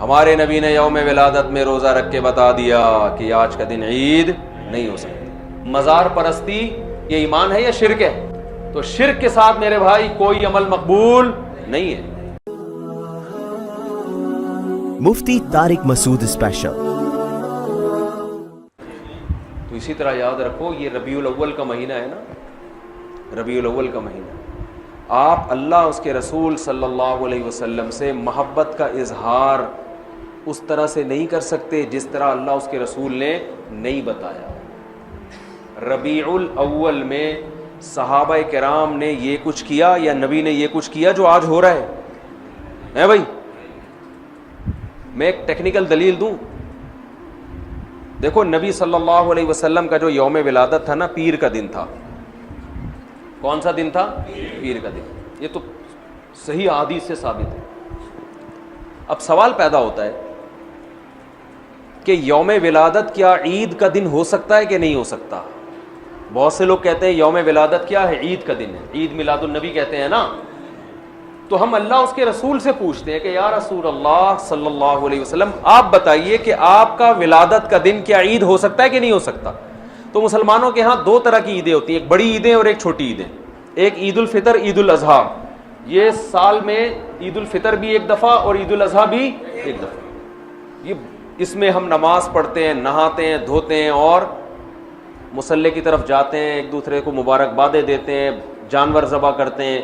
ہمارے نبی نے یوم ولادت میں روزہ رکھ کے بتا دیا کہ آج کا دن عید نہیں ہو سکتی. مزار پرستی یہ ایمان ہے یا شرک ہے؟ تو شرک کے ساتھ میرے بھائی کوئی عمل مقبول نہیں ہے. مفتی طارق مسعود اسپیشل. تو اسی طرح یاد رکھو یہ ربیع الاول کا مہینہ ہے نا، ربیع الاول کا مہینہ، آپ اللہ اس کے رسول صلی اللہ علیہ وسلم سے محبت کا اظہار اس طرح سے نہیں کر سکتے جس طرح اللہ اس کے رسول نے نہیں بتایا. ربیع الاول میں صحابہ کرام نے یہ کچھ کیا یا نبی نے یہ کچھ کیا جو آج ہو رہا ہے بھائی؟ میں ایک ٹیکنیکل دلیل دوں. دیکھو نبی صلی اللہ علیہ وسلم کا جو یوم ولادت تھا نا، پیر کا دن تھا. کون سا دن تھا؟ پیر کا دن. یہ تو صحیح احادیث سے ثابت ہے. اب سوال پیدا ہوتا ہے کہ یوم ولادت کیا عید کا دن ہو سکتا ہے کہ نہیں ہو سکتا؟ بہت سے لوگ کہتے ہیں یوم ولادت کیا ہے؟ عید کا دن ہے، عید میلاد النبی کہتے ہیں نا. تو ہم اللہ اس کے رسول سے پوچھتے ہیں کہ یا رسول اللہ صلی اللہ علیہ وسلم آپ بتائیے کہ آپ کا ولادت کا دن کیا عید ہو سکتا ہے کہ نہیں ہو سکتا؟ تو مسلمانوں کے ہاں دو طرح کی عیدیں ہوتی ہیں، ایک بڑی عیدیں اور ایک چھوٹی عیدیں. ایک عید الفطر، عید الاضحیٰ. یہ سال میں عید الفطر بھی ایک دفعہ اور عید الاضحیٰ بھی ایک دفعہ. یہ اس میں ہم نماز پڑھتے ہیں، نہاتے ہیں، دھوتے ہیں اور مصلی کی طرف جاتے ہیں، ایک دوسرے کو مبارکبادیں دیتے ہیں، جانور ذبح کرتے ہیں.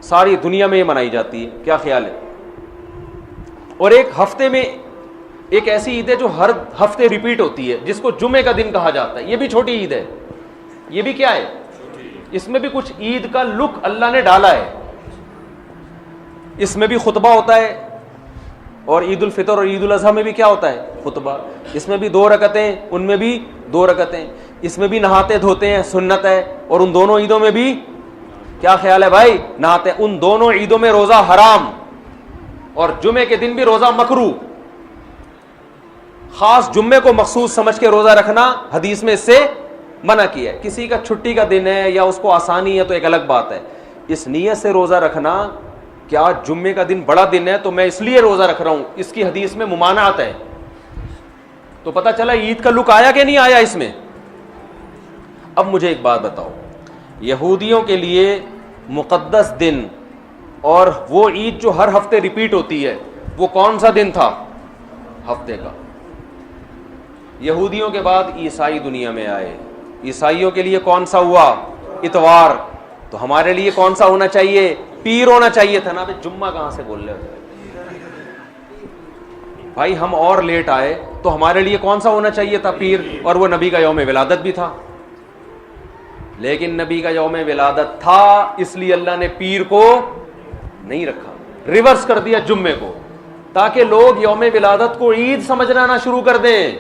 ساری دنیا میں یہ منائی جاتی ہے. کیا خیال ہے؟ اور ایک ہفتے میں ایک ایسی عید ہے جو ہر ہفتے ریپیٹ ہوتی ہے جس کو جمعے کا دن کہا جاتا ہے. یہ بھی چھوٹی عید ہے. یہ بھی کیا ہے؟ اس میں بھی کچھ عید کا لک اللہ نے ڈالا ہے. اس میں بھی خطبہ ہوتا ہے، اور عید الفطر اور عید الاضحیٰ میں بھی کیا ہوتا ہے؟ خطبہ. اس میں بھی 2 رکعتیں، ان میں بھی 2 رکعتیں. اس میں بھی نہاتے دھوتے ہیں، سنت ہے. اور ان دونوں عیدوں میں بھی کیا خیال ہے بھائی؟ نہاتے. ان دونوں عیدوں میں روزہ حرام، اور جمعے کے دن بھی روزہ مکروہ. خاص جمعے کو مخصوص سمجھ کے روزہ رکھنا حدیث میں اس سے منع کیا ہے. کسی کا چھٹی کا دن ہے یا اس کو آسانی ہے تو ایک الگ بات ہے. اس نیت سے روزہ رکھنا کیا جمعے کا دن بڑا دن ہے تو میں اس لیے روزہ رکھ رہا ہوں، اس کی حدیث میں ممانعت ہے. تو پتہ چلا عید کا لک آیا کہ نہیں آیا اس میں. اب مجھے ایک بات بتاؤ، یہودیوں کے لیے مقدس دن اور وہ عید جو ہر ہفتے ریپیٹ ہوتی ہے وہ کون سا دن تھا ہفتے کا؟ یہودیوں کے بعد عیسائی دنیا میں آئے. عیسائیوں کے لیے کون سا ہوا؟ اتوار. تو ہمارے لیے کون سا ہونا چاہیے؟ پیر ہونا چاہیے تھا نا. جمعہ کہاں سے بول رہے ہو بھائی؟ ہم اور لیٹ آئے تو ہمارے لیے کون سا ہونا چاہیے تھا؟ پیر. اور وہ نبی کا یوم ولادت بھی تھا. لیکن نبی کا یوم ولادت تھا اس لیے اللہ نے پیر کو نہیں رکھا، ریورس کر دیا جمعے کو، تاکہ لوگ یوم ولادت کو عید سمجھنا نہ شروع کر دیں.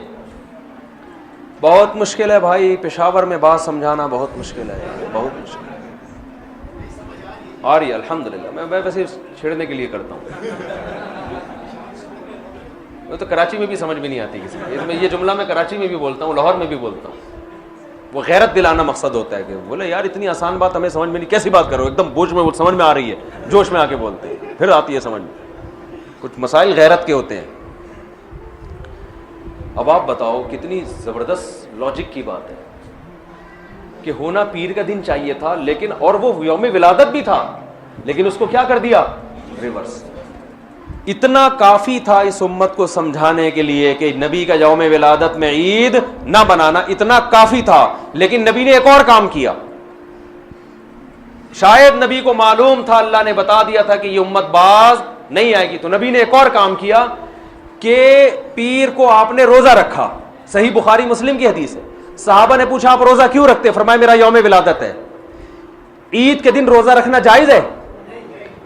بہت مشکل ہے بھائی، پشاور میں بات سمجھانا بہت مشکل ہے، بہت مشکل ہے. آ رہی ہے الحمدللہ. میں ویسے چھیڑنے کے لیے کرتا ہوں. وہ تو کراچی میں بھی سمجھ میں نہیں آتی کسی کو. یہ جملہ میں کراچی میں بھی بولتا ہوں، لاہور میں بھی بولتا ہوں. وہ غیرت دلانا مقصد ہوتا ہے کہ بولے یار اتنی آسان بات ہمیں سمجھ میں نہیں، کیسی بات کرو، ایک دم بوجھ میں سمجھ میں آ رہی ہے، جوش میں آ کے بولتے ہیں، پھر آتی ہے سمجھ میں. کچھ مسائل غیرت کے ہوتے ہیں. اب آپ بتاؤ کتنی زبردست لاجک کی بات ہے کہ ہونا پیر کا دن چاہیے تھا، لیکن اور وہ یوم ولادت بھی تھا، لیکن اس کو کیا کر دیا؟ ریورس. اتنا کافی تھا اس امت کو سمجھانے کے لیے کہ نبی کا یوم ولادت میں عید نہ بنانا، اتنا کافی تھا. لیکن نبی نے ایک اور کام کیا. شاید نبی کو معلوم تھا، اللہ نے بتا دیا تھا کہ یہ امت باز نہیں آئے گی، تو نبی نے ایک اور کام کیا کہ پیر کو آپ نے روزہ رکھا. صحیح بخاری مسلم کی حدیث ہے. صحابہ نے پوچھا آپ روزہ کیوں رکھتے؟ فرمایا میرا یوم ولادت ہے. عید کے دن روزہ رکھنا جائز ہے؟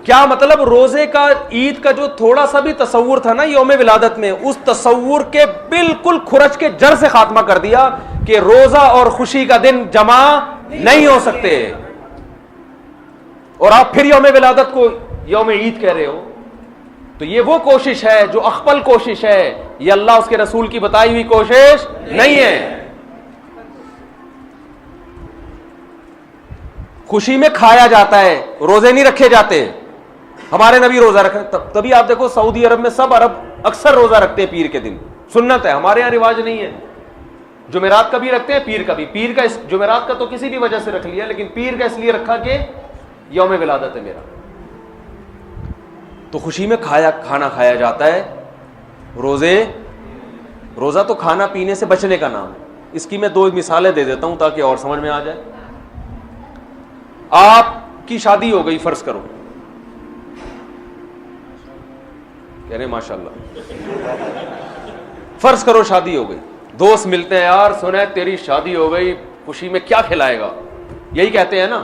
کیا مطلب؟ روزے کا عید کا جو تھوڑا سا بھی تصور تھا نا یوم ولادت میں، اس تصور کے بالکل کھرچ کے جڑ سے خاتمہ کر دیا کہ روزہ اور خوشی کا دن جمع نہیں ہو سکتے. اور آپ پھر یوم ولادت کو یوم عید کہہ رہے ہو. تو یہ وہ کوشش ہے جو اخپل کوشش ہے، یہ اللہ اس کے رسول کی بتائی ہوئی کوشش نہیں ہے. خوشی میں کھایا جاتا ہے، روزے نہیں رکھے جاتے. ہمارے نبی روزہ رکھیں, تبھی آپ دیکھو سعودی عرب میں سب عرب اکثر روزہ رکھتے ہیں پیر کے دن, سنت ہے. ہمارے یہاں رواج نہیں ہے. جمعرات کا بھی رکھتے ہیں, پیر کا بھی. پیر کا جمعرات کا تو کسی بھی وجہ سے رکھ لیا, لیکن پیر کا اس لیے رکھا کہ یوم ولادت ہے میرا, تو خوشی میں کھانا کھایا جاتا ہے. روزہ تو کھانا پینے سے بچنے کا نام ہے. اس کی میں 2 مثالیں دے دیتا ہوں تاکہ اور سمجھ میں آ جائے. آپ کی شادی ہو گئی, فرض کرو, کہہ رہے ماشاء اللہ, فرض کرو شادی ہو گئی. دوست ملتے ہیں, یار سنا ہے تیری شادی ہو گئی, خوشی میں کیا کھلائے گا, یہی کہتے ہیں نا.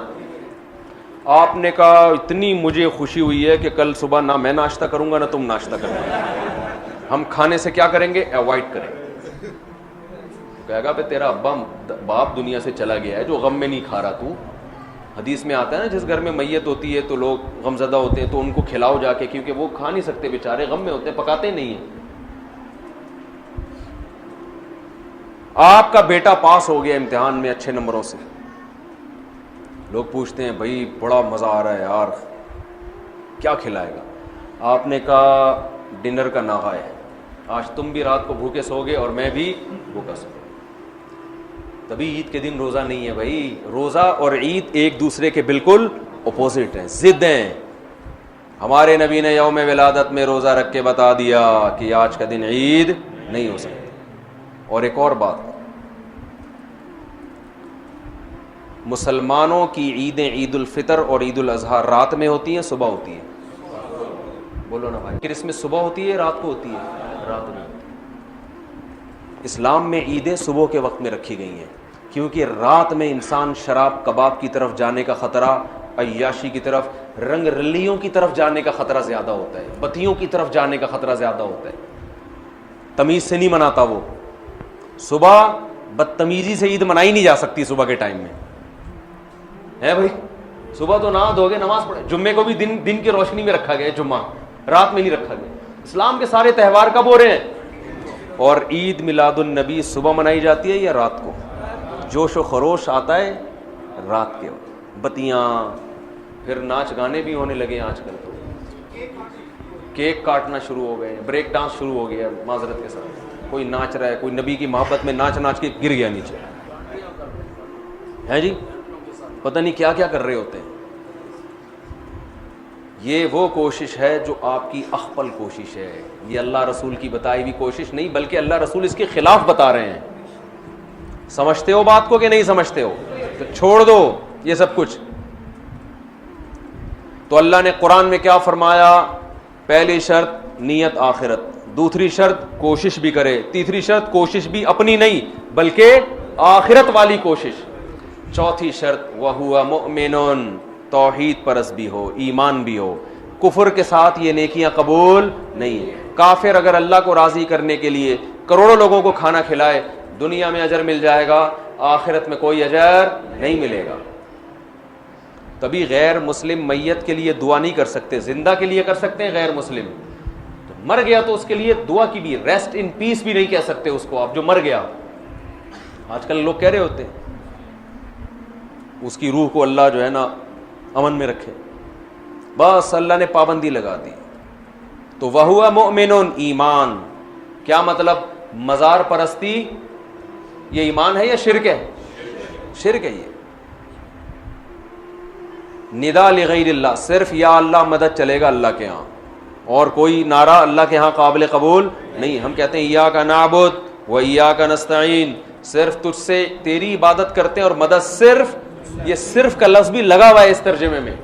آپ نے کہا اتنی مجھے خوشی ہوئی ہے کہ کل صبح نہ میں ناشتہ کروں گا نہ تم ناشتہ کرنا, ہم کھانے سے کیا کریں گے, اوائڈ کریں گے. کہے گا بھائی تیرا باپ دنیا سے چلا گیا ہے جو غم میں نہیں کھا رہا تو. حدیث میں آتا ہے نا, جس گھر میں میت ہوتی ہے تو لوگ غم زدہ ہوتے ہیں, تو ان کو کھلاؤ جا کے, کیونکہ وہ کھا نہیں سکتے بیچارے, غم میں ہوتے ہیں, پکاتے نہیں ہیں. آپ کا بیٹا پاس ہو گیا امتحان میں اچھے نمبروں سے, لوگ پوچھتے ہیں بھائی بڑا مزہ آ رہا ہے یار, کیا کھلائے گا. آپ نے کہا ڈنر کا ناغہ ہے, آج تم بھی رات کو بھوکے سو گے اور میں بھی بھوکا سو. تبھی عید کے دن روزہ نہیں ہے بھائی. روزہ اور عید ایک دوسرے کے بالکل اپوزٹ ہیں, ضد ہیں. ہمارے نبی نے یوم ولادت میں روزہ رکھ کے بتا دیا کہ آج کا دن عید نہیں ہو سکتی. اور ایک اور بات, مسلمانوں کی عیدیں عید الفطر اور عید الاضحیٰ رات میں ہوتی ہیں, صبح ہوتی ہیں؟ بولو نا بھائی, کرسمس صبح ہوتی ہے رات کو ہوتی ہے؟ رات میں. اسلام میں عیدیں صبح کے وقت میں رکھی گئی ہیں, کیونکہ رات میں انسان شراب کباب کی طرف جانے کا خطرہ, عیاشی کی طرف, رنگ رلیوں کی طرف جانے کا خطرہ زیادہ ہوتا ہے, بتیوں کی طرف جانے کا خطرہ زیادہ ہوتا ہے. تمیز سے نہیں مناتا وہ. صبح بدتمیزی سے عید منائی نہیں جا سکتی صبح کے ٹائم میں, ہے بھائی. صبح تو نہا دھو گے, نماز پڑھے. جمعے کو بھی دن کی روشنی میں رکھا گیا, جمعہ رات میں نہیں رکھا گیا. اسلام کے سارے تہوار کب ہو رہے ہیں؟ اور عید میلاد النبی صبح منائی جاتی ہے یا رات کو؟ جوش و خروش آتا ہے رات کے وقت, بتیاں, پھر ناچ گانے بھی ہونے لگے آج کل. تو کیک کاٹنا شروع ہو گئے, بریک ڈانس شروع ہو گیا معذرت کے ساتھ. کوئی ناچ رہا ہے, کوئی نبی کی محبت میں ناچ کے گر گیا نیچے, ہے جی, پتہ نہیں کیا کیا کر رہے ہوتے ہیں. یہ وہ کوشش ہے جو آپ کی اخپل کوشش ہے, یہ اللہ رسول کی بتائی ہوئی کوشش نہیں, بلکہ اللہ رسول اس کے خلاف بتا رہے ہیں. سمجھتے ہو بات کو کہ نہیں سمجھتے ہو؟ تو چھوڑ دو یہ سب کچھ. تو اللہ نے قرآن میں کیا فرمایا؟ پہلی شرط نیت آخرت, دوسری شرط کوشش بھی کرے, تیسری شرط کوشش بھی اپنی نہیں بلکہ آخرت والی کوشش, چوتھی شرط وَهُوَ مُؤْمِنٌ, توحید پرست بھی ہو, ایمان بھی ہو. کفر کے ساتھ یہ نیکیاں قبول نہیں ہیں. کافر اگر اللہ کو راضی کرنے کے لیے کروڑوں لوگوں کو کھانا کھلائے, دنیا میں اجر مل جائے گا, آخرت میں کوئی اجر نہیں ملے گا. تبھی غیر مسلم میت کے لیے دعا نہیں کر سکتے, زندہ کے لیے کر سکتے ہیں, غیر مسلم مر گیا تو اس کے لیے دعا کی بھی, ریسٹ ان پیس بھی نہیں کہہ سکتے اس کو آپ, جو مر گیا. آج کل لوگ کہہ رہے ہوتے ہیں اس کی روح کو اللہ جو ہے نا امن میں رکھے, بس اللہ نے پابندی لگا دی. تو وَهُوَ مُؤْمِنٌ, ایمان. کیا مطلب؟ مزار پرستی یہ ایمان ہے یا شرک ہے؟ شرک ہے. یہ ندا لغیر اللہ, صرف یا اللہ مدد چلے گا اللہ کے ہاں, اور کوئی نعرہ اللہ کے ہاں قابل قبول نہیں. ہم کہتے ہیں ایاک نعبد و ایاک نستعین, صرف تجھ سے تیری عبادت کرتے ہیں اور مدد صرف, یہ صرف کا لفظ بھی لگا ہوا ہے اس ترجمے میں,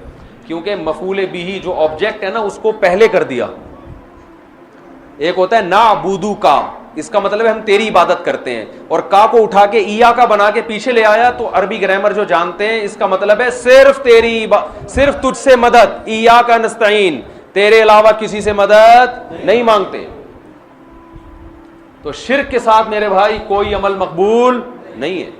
کیونکہ مفعول بھی جو آبجیکٹ ہے نا اس کو پہلے کر دیا. ایک ہوتا ہے نعبدو کا, اس کا مطلب ہے ہم تیری عبادت کرتے ہیں, اور کا کو اٹھا کے ایا کا بنا کے پیچھے لے آیا. تو عربی گرامر جو جانتے ہیں اس کا مطلب ہے صرف تیری, صرف تجھ سے مدد, ایاک نستعین, تیرے علاوہ کسی سے مدد نہیں مانگتے. تو شرک کے ساتھ میرے بھائی کوئی عمل مقبول نہیں ہے.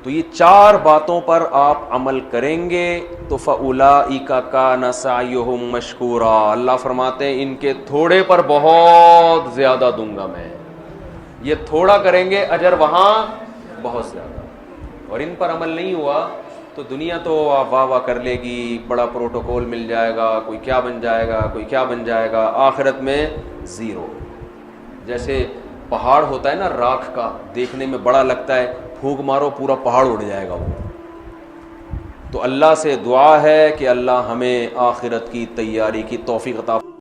تو یہ 4 باتوں پر آپ عمل کریں گے تو فَأُولَئِكَ كَانَ سَعْيُهُمْ مَشْكُورًا, اللہ فرماتے ہیں ان کے تھوڑے پر بہت زیادہ دوں گا میں. یہ تھوڑا کریں گے اجر وہاں بہت زیادہ, اور ان پر عمل نہیں ہوا تو دنیا تو واہ واہ کر لے گی, بڑا پروٹوکول مل جائے گا, کوئی کیا بن جائے گا, کوئی کیا بن جائے گا, آخرت میں زیرو. جیسے پہاڑ ہوتا ہے نا راکھ کا, دیکھنے میں بڑا لگتا ہے, پھونک مارو پورا پہاڑ اڑ جائے گا وہ. تو اللہ سے دعا ہے کہ اللہ ہمیں آخرت کی تیاری کی توفیق عطا